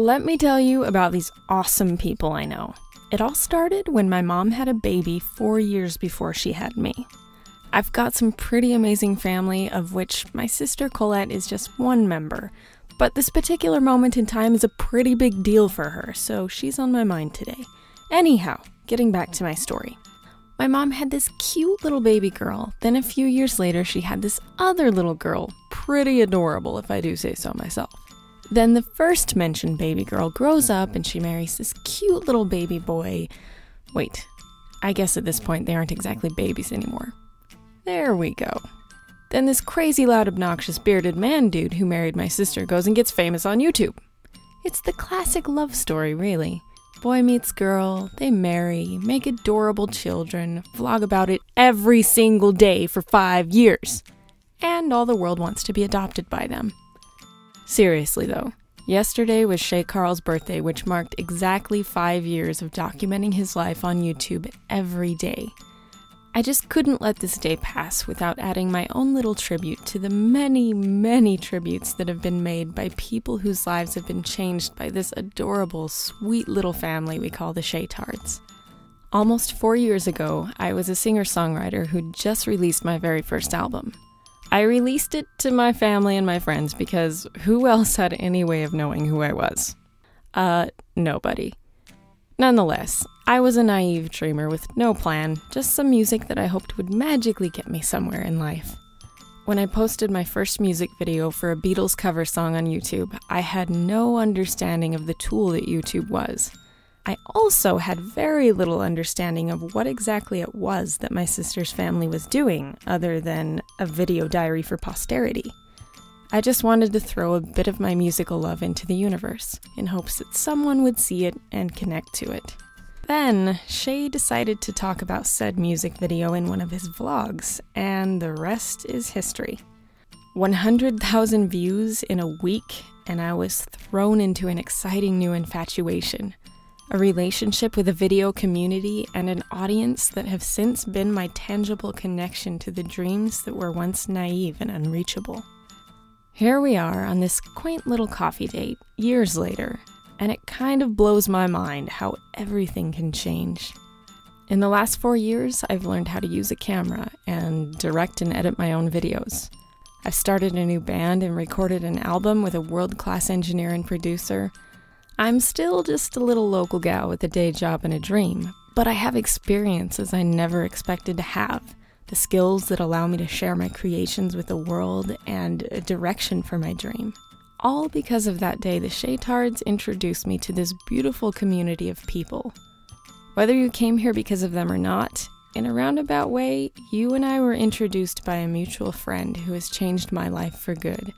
Let me tell you about these awesome people I know. It all started when my mom had a baby 4 years before she had me. I've got some pretty amazing family, of which my sister Colette is just one member, but this particular moment in time is a pretty big deal for her, so she's on my mind today. Anyhow, getting back to my story. My mom had this cute little baby girl, then a few years later she had this other little girl, pretty adorable if I do say so myself. Then the first mentioned baby girl grows up and she marries this cute little baby boy. Wait, I guess at this point they aren't exactly babies anymore. There we go. Then this crazy loud obnoxious bearded man dude who married my sister goes and gets famous on YouTube. It's the classic love story, really. Boy meets girl, they marry, make adorable children, vlog about it every single day for 5 years. And all the world wants to be adopted by them. Seriously though, yesterday was Shaytard's birthday, which marked exactly 5 years of documenting his life on YouTube every day. I just couldn't let this day pass without adding my own little tribute to the many, many tributes that have been made by people whose lives have been changed by this adorable, sweet little family we call the Shaytards. Almost 4 years ago, I was a singer-songwriter who just released my very first album. I released it to my family and my friends because who else had any way of knowing who I was? Nobody. Nonetheless, I was a naive dreamer with no plan, just some music that I hoped would magically get me somewhere in life. When I posted my first music video for a Beatles cover song on YouTube, I had no understanding of the tool that YouTube was. I also had very little understanding of what exactly it was that my sister's family was doing, other than a video diary for posterity. I just wanted to throw a bit of my musical love into the universe, in hopes that someone would see it and connect to it. Then, Shay decided to talk about said music video in one of his vlogs, and the rest is history. 100,000 views in a week, and I was thrown into an exciting new infatuation. A relationship with a video community and an audience that have since been my tangible connection to the dreams that were once naive and unreachable. Here we are on this quaint little coffee date, years later, and it kind of blows my mind how everything can change. In the last 4 years, I've learned how to use a camera and direct and edit my own videos. I've started a new band and recorded an album with a world-class engineer and producer. I'm still just a little local gal with a day job and a dream, but I have experiences I never expected to have, the skills that allow me to share my creations with the world, and a direction for my dream. All because of that day the Shaytards introduced me to this beautiful community of people. Whether you came here because of them or not, in a roundabout way, you and I were introduced by a mutual friend who has changed my life for good.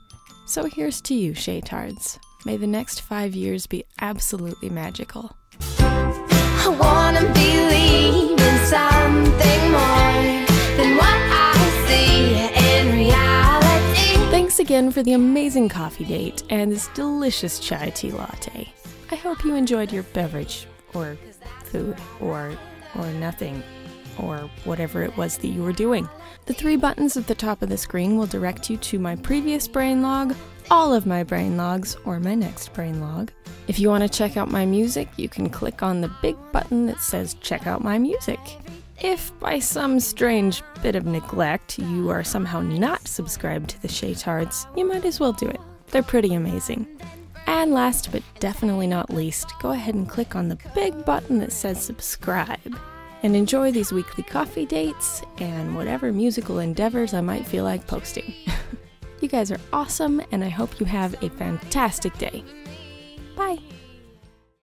So here's to you, Shaytards. May the next 5 years be absolutely magical. I wanna believe in something more than what I see in reality. Thanks again for the amazing coffee date and this delicious chai tea latte. I hope you enjoyed your beverage, or food, or nothing, or whatever it was that you were doing. The 3 buttons at the top of the screen will direct you to my previous brain log, all of my brain logs, or my next brain log. If you want to check out my music, you can click on the big button that says check out my music. If by some strange bit of neglect you are somehow not subscribed to the Shaytards, you might as well do it. They're pretty amazing. And last but definitely not least, go ahead and click on the big button that says subscribe. And enjoy these weekly coffee dates and whatever musical endeavors I might feel like posting. You guys are awesome, and I hope you have a fantastic day. Bye!